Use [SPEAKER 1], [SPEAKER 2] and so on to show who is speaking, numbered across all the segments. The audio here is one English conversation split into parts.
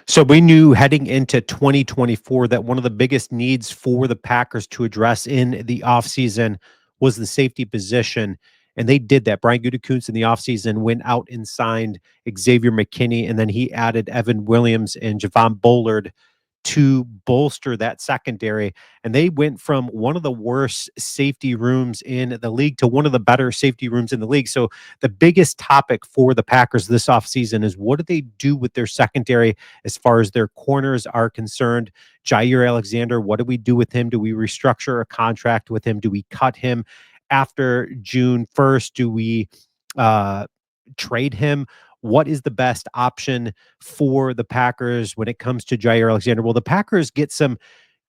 [SPEAKER 1] So we knew heading into 2024 that one of the biggest needs for the Packers to address in the offseason was the safety position. And they did that. Brian Gutekunst in the offseason went out and signed Xavier McKinney, and then he added Evan Williams and Javon Bullard to bolster that secondary. And they went from one of the worst safety rooms in the league to one of the better safety rooms in the league. So the biggest topic for the Packers this offseason is what do they do with their secondary as far as their corners are concerned? Jaire Alexander, what do we do with him? Do we restructure a contract with him? Do we cut him after June 1st? Do we trade him? What is the best option for the Packers when it comes to Jaire Alexander? Well, the Packers get some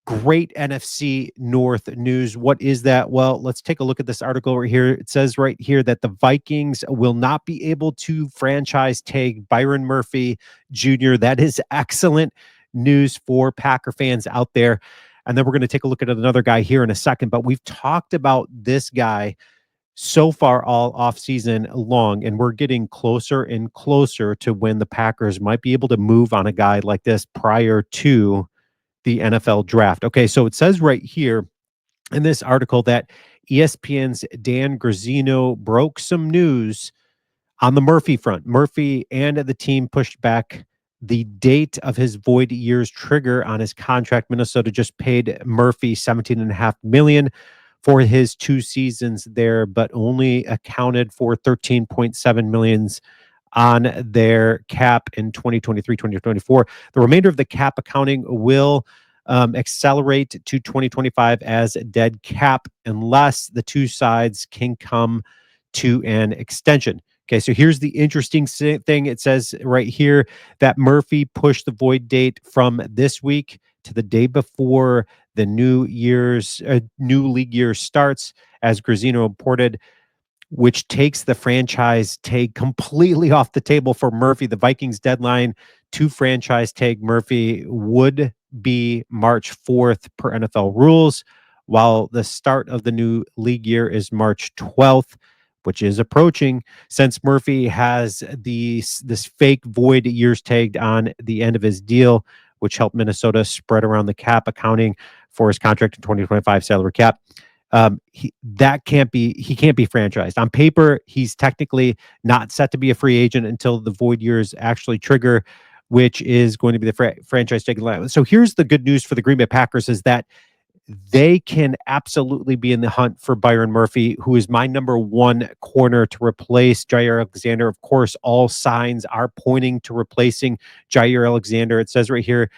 [SPEAKER 1] great NFC North news. What is that? Well, let's take a look at this article right here. It says right here that the Vikings will not be able to franchise tag Byron Murphy Jr. That is excellent news for Packer fans out there. And then we're going to take a look at another guy here in a second. But we've talked about this guy so far all offseason long, and we're getting closer and closer to when the Packers might be able to move on a guy like this prior to the NFL draft. Okay, so it says right here in this article that ESPN's Dan Grazzino broke some news on the Murphy front. Murphy and the team pushed back the date of his void years trigger on his contract. Minnesota just paid Murphy $17.5 million for his 2 seasons there, but only accounted for $13.7 million on their cap in 2023-2024. The remainder of the cap accounting will accelerate to 2025 as dead cap unless the two sides can come to an extension. Okay, so here's the interesting thing. It says right here that Murphy pushed the void date from this week to the day before the new league year starts, as Grazzino reported, which takes the franchise tag completely off the table for Murphy. The Vikings deadline to franchise tag Murphy would be March 4th per NFL rules, while the start of the new league year is March 12th, which is approaching. Since Murphy has this fake void years tagged on the end of his deal, which helped Minnesota spread around the cap accounting for his contract in 2025 salary cap. He can't be franchised. On paper, he's technically not set to be a free agent until the void years actually trigger, which is going to be the franchise tag. So here's the good news for the Green Bay Packers is that they can absolutely be in the hunt for Byron Murphy, who is my number one corner to replace Jaire Alexander. Of course, all signs are pointing to replacing Jaire Alexander. It says right here,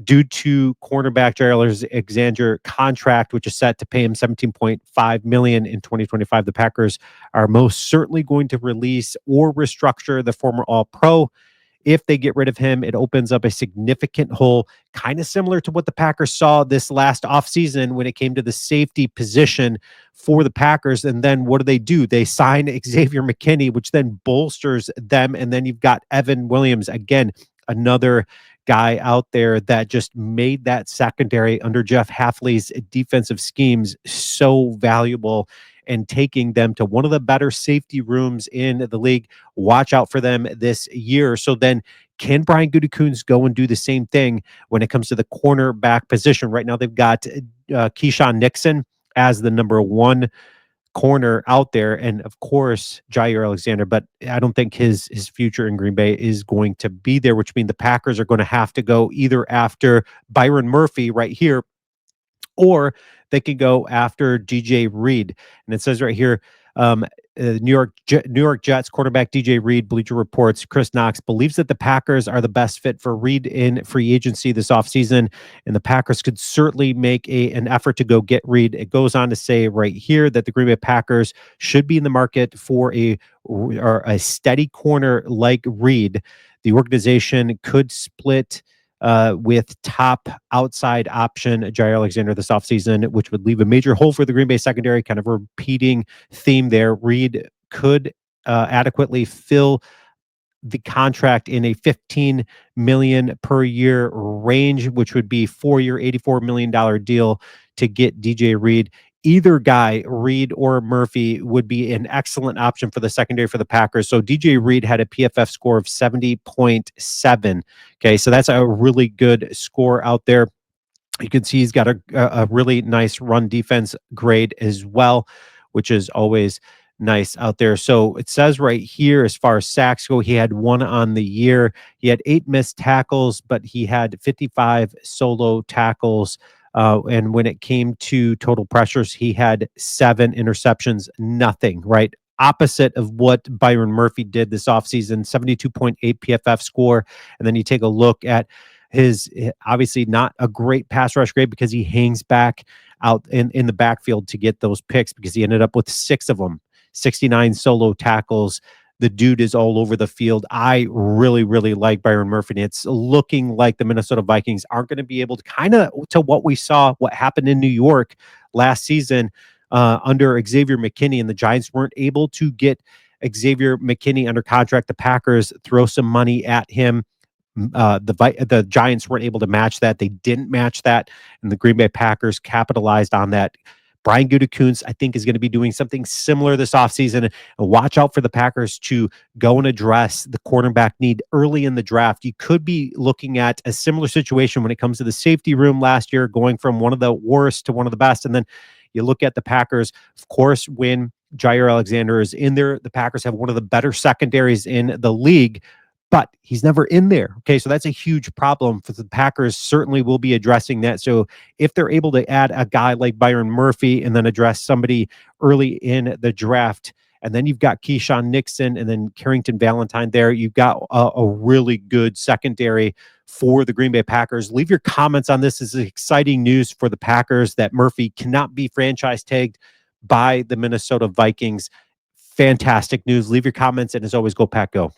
[SPEAKER 1] due to cornerback Jaire Alexander contract, which is set to pay him $17.5 million in 2025, the Packers are most certainly going to release or restructure the former All-Pro. If they get rid of him, it opens up a significant hole, kind of similar to what the Packers saw this last offseason when it came to the safety position for the Packers. And then what do? They sign Xavier McKinney, which then bolsters them. And then you've got Evan Williams, again, another guy out there that just made that secondary under Jeff Hafley's defensive schemes so valuable and taking them to one of the better safety rooms in the league. Watch out for them this year. So then can Brian Gutekunst go and do the same thing when it comes to the cornerback position? Right now they've got Keyshawn Nixon as the number one corner out there, and of course Jaire Alexander, but I don't think his future in Green Bay is going to be there, which means the Packers are going to have to go either after Byron Murphy right here, or they could go after DJ Reed. And it says right here, New York Jets quarterback DJ Reed, Bleacher Reports, Chris Knox believes that the Packers are the best fit for Reed in free agency this offseason, and the Packers could certainly make an effort to go get Reed. It goes on to say right here that the Green Bay Packers should be in the market for a steady corner like Reed. The organization could split with top outside option Jaire Alexander this offseason, which would leave a major hole for the Green Bay secondary, kind of a repeating theme there. Reed could adequately fill the contract in a $15 million per year range, which would be 4-year, $84 million deal to get DJ Reed either guy, Reed or Murphy, would be an excellent option for the secondary for the Packers. So DJ Reed had a PFF score of 70.7. Okay, so that's a really good score out there. You can see he's got a really nice run defense grade as well, which is always nice out there. So it says right here, as far as sacks go, he had one on the year. He had 8 missed tackles, but he had 55 solo tackles. And when it came to total pressures, he had 7 interceptions, nothing, right? Opposite of what Byron Murphy did this offseason, 72.8 PFF score. And then you take a look at his obviously not a great pass rush grade because he hangs back out in the backfield to get those picks because he ended up with 6 of them, 69 solo tackles. The dude is all over the field. I really, really like Byron Murphy. And it's looking like the Minnesota Vikings aren't going to be able to kind of to what we saw, what happened in New York last season under Xavier McKinney, and the Giants weren't able to get Xavier McKinney under contract. The Packers throw some money at him. The Giants weren't able to match that. They didn't match that, and the Green Bay Packers capitalized on that. Brian Gutekunst, I think, is going to be doing something similar this offseason. And watch out for the Packers to go and address the cornerback need early in the draft. You could be looking at a similar situation when it comes to the safety room last year, going from one of the worst to one of the best. And then you look at the Packers, of course, when Jaire Alexander is in there, the Packers have one of the better secondaries in the league, but he's never in there. Okay, so that's a huge problem for the Packers. Certainly will be addressing that. So if they're able to add a guy like Byron Murphy and then address somebody early in the draft, and then you've got Keyshawn Nixon and then Carrington Valentine there, you've got a really good secondary for the Green Bay Packers. Leave your comments on this. This is exciting news for the Packers that Murphy cannot be franchise tagged by the Minnesota Vikings. Fantastic news. Leave your comments, and as always, go Pack Go.